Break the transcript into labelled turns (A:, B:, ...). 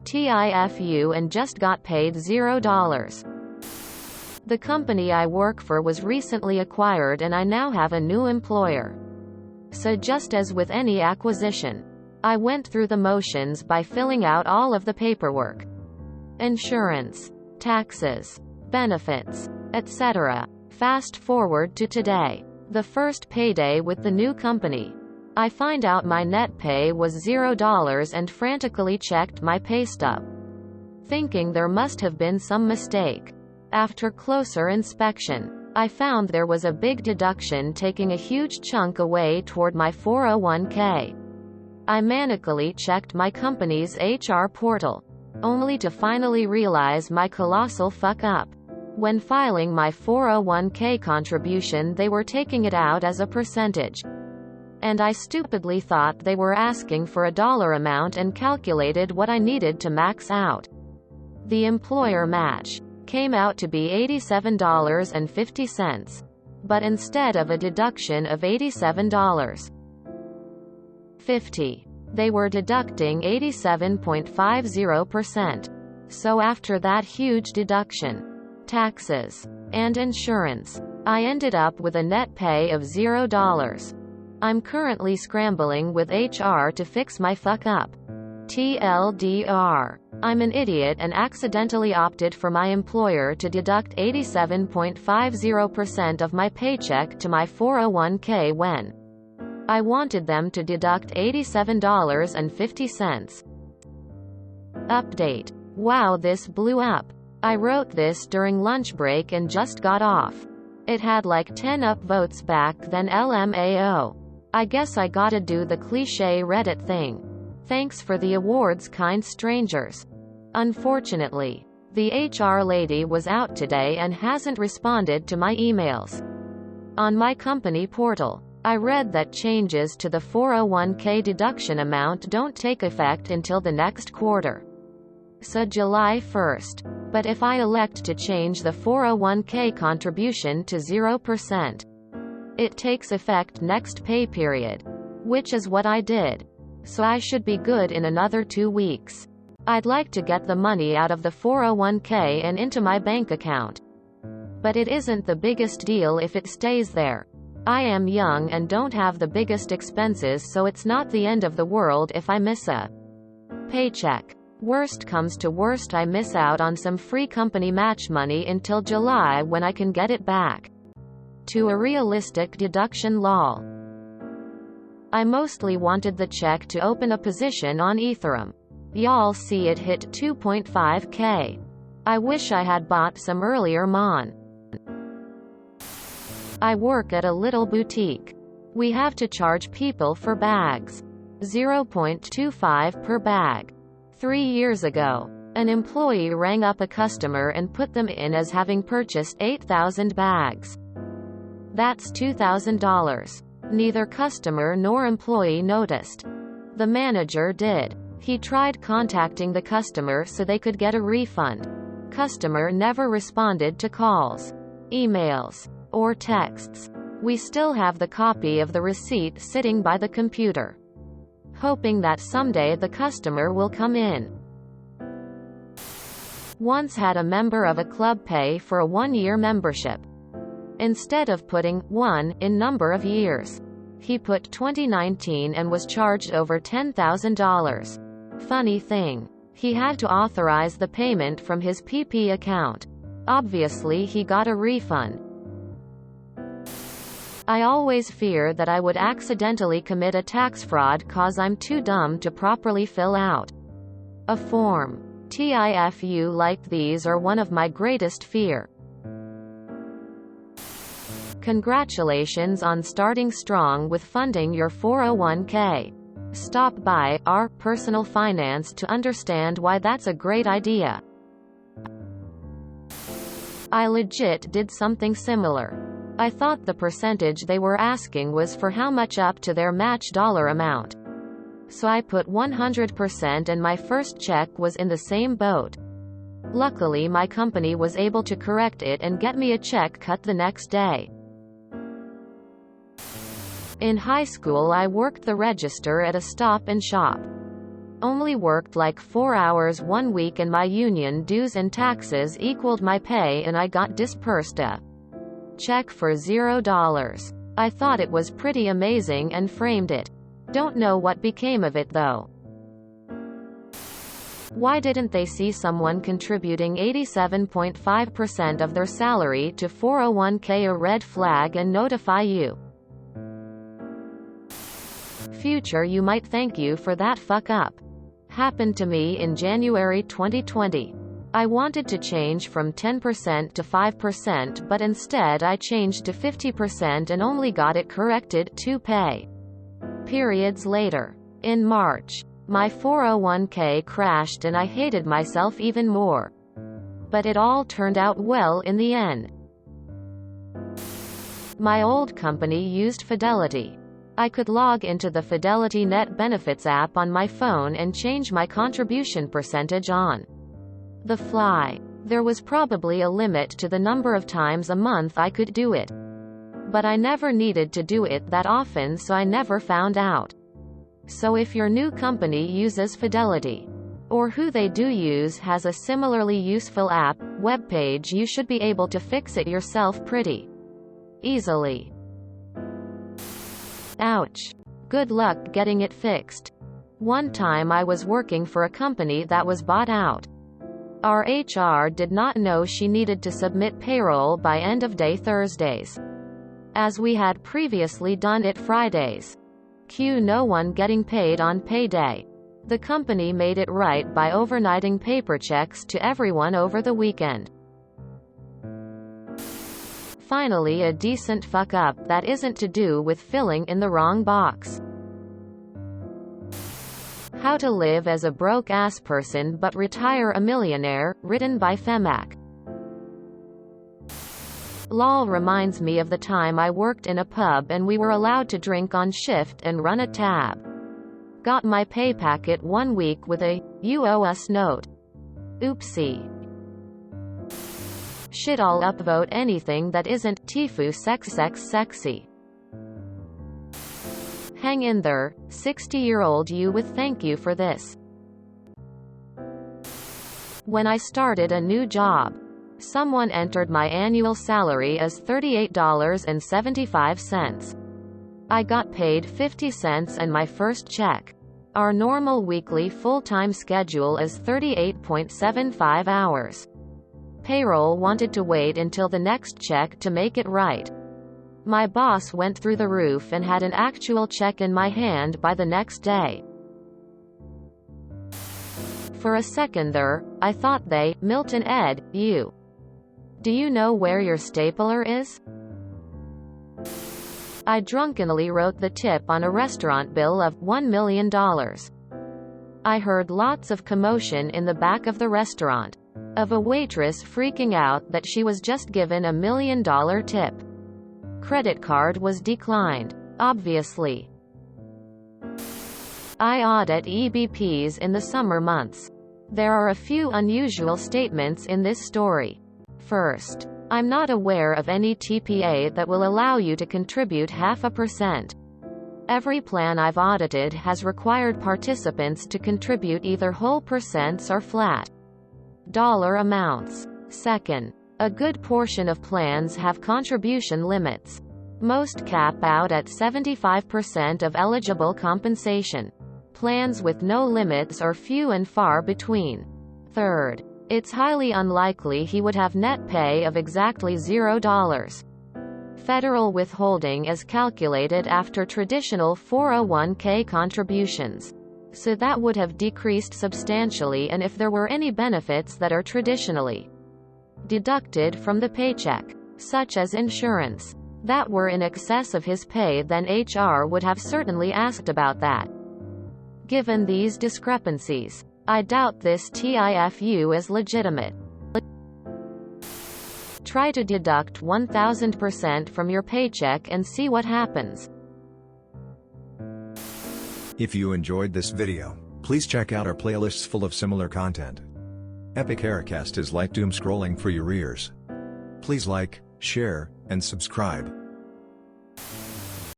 A: TIFU and just got paid $0. The company I work for was recently acquired and I now have a new employer. So just as with any acquisition, I went through the motions by filling out all of the paperwork. Insurance, taxes, benefits, etc. Fast forward to today, the first payday with the new company. I find out my net pay was $0 and frantically checked my pay stub, thinking there must have been some mistake. After closer inspection, I found there was a big deduction taking a huge chunk away toward my 401k. I manically checked my company's HR portal, only to finally realize my colossal fuck up. When filing my 401k contribution, they were taking it out as a percentage. And I stupidly thought they were asking for a dollar amount and calculated what I needed to max out. The employer match came out to be $87.50. But instead of a deduction of $87.50, they were deducting 87.50%. So after that huge deduction, taxes, and insurance, I ended up with a net pay of $0. I'm currently scrambling with HR to fix my fuck up. TLDR. I'm an idiot and accidentally opted for my employer to deduct 87.50% of my paycheck to my 401k when I wanted them to deduct $87.50. Update. Wow, this blew up. I wrote this during lunch break and just got off. It had like 10 upvotes back then. LMAO. I guess I gotta do the cliche Reddit thing. Thanks for the awards, kind strangers. Unfortunately, the HR lady was out today and hasn't responded to my emails. On my company portal, I read that changes to the 401k deduction amount don't take effect until the next quarter. So July 1st. But if I elect to change the 401k contribution to 0%, it takes effect next pay period, which is what I did. So I should be good in another 2 weeks. I'd like to get the money out of the 401k and into my bank account. But it isn't the biggest deal if it stays there. I am young and don't have the biggest expenses, so it's not the end of the world if I miss a paycheck. Worst comes to worst, I miss out on some free company match money until July when I can get it back. To a realistic deduction lol. I mostly wanted the check to open a position on Ethereum. Y'all see it hit 2.5k. I wish I had bought some earlier, man. I work at a little boutique. We have to charge people for bags. 0.25 per bag. 3 years ago, an employee rang up a customer and put them in as having purchased 8,000 bags. That's $2,000. Neither customer nor employee noticed. The manager did. He tried contacting the customer so they could get a refund. Customer never responded to calls, emails, or texts. We still have the copy of the receipt sitting by the computer, hoping that someday the customer will come in. Once had a member of a club pay for a 1-year membership. Instead of putting 1 in number of years, he put 2019 and was charged over $10,000. Funny thing, he had to authorize the payment from his PP account. Obviously he got a refund. I always fear that I would accidentally commit a tax fraud cause I'm too dumb to properly fill out a form. TIFU like these are one of my greatest fear. Congratulations on starting strong with funding your 401k. Stop by our personal finance to understand why that's a great idea. I legit did something similar. I thought the percentage they were asking was for how much up to their match dollar amount. So I put 100% and my first check was in the same boat. Luckily my company was able to correct it and get me a check cut the next day. In high school I worked the register at a Stop and Shop. Only worked like 4 hours one week and my union dues and taxes equaled my pay and I got dispersed a check for $0. I thought it was pretty amazing and framed it. Don't know what became of it though. Why didn't they see someone contributing 87.5% of their salary to 401k a red flag and notify you? Future you might thank you for that fuck up. Happened to me in January 2020. I wanted to change from 10% to 5%, but instead I changed to 50% and only got it corrected 2 pay periods later. In March, my 401k crashed and I hated myself even more. But it all turned out well in the end. My old company used Fidelity. I could log into the Fidelity Net Benefits app on my phone and change my contribution percentage on the fly. There was probably a limit to the number of times a month I could do it. But I never needed to do it that often, so I never found out. So if your new company uses Fidelity, or who they do use has a similarly useful app, webpage, you should be able to fix it yourself pretty easily. Ouch. Good luck getting it fixed. One time I was working for a company that was bought out. Our HR did not know she needed to submit payroll by end of day Thursdays, as we had previously done it Fridays. Cue no one getting paid on payday. The company made it right by overnighting paper checks to everyone over the weekend. Finally, a decent fuck up that isn't to do with filling in the wrong box. How to Live as a Broke-Ass Person But Retire a Millionaire, written by Femac. LOL reminds me of the time I worked in a pub and we were allowed to drink on shift and run a tab. Got my pay packet one week with a "you owe us" note. Oopsie. Shit, I'll upvote anything that isn't TIFU sexy. Hang in there, 60-year-old you, with thank you for this. When I started a new job, someone entered my annual salary as $38.75. I got paid 50 cents and my first check. Our normal weekly full-time schedule is 38.75 hours. Payroll wanted to wait until the next check to make it right. My boss went through the roof and had an actual check in my hand by the next day. For a second there, I thought they, Milton Ed, you. Do you know where your stapler is? I drunkenly wrote the tip on a restaurant bill of $1 million. I heard lots of commotion in the back of the restaurant, of a waitress freaking out that she was just given $1 million tip. Credit card was declined, obviously. I audit EBPs in the summer months. There are a few unusual statements in this story. First, I'm not aware of any TPA that will allow you to contribute 0.5%. Every plan I've audited has required participants to contribute either whole percents or flat dollar amounts. Second, a good portion of plans have contribution limits. Most cap out at 75% of eligible compensation. Plans with no limits are few and far between. Third, it's highly unlikely he would have net pay of exactly $0. Federal withholding is calculated after traditional 401k contributions, so that would have decreased substantially, and if there were any benefits that are traditionally deducted from the paycheck, such as insurance, that were in excess of his pay, then HR would have certainly asked about that. Given these discrepancies, I doubt this TIFU is legitimate. Try to deduct 1000% from your paycheck and see what happens.
B: If you enjoyed this video, please check out our playlists full of similar content. Epic Haircast is like doom scrolling for your ears. Please like, share, and subscribe.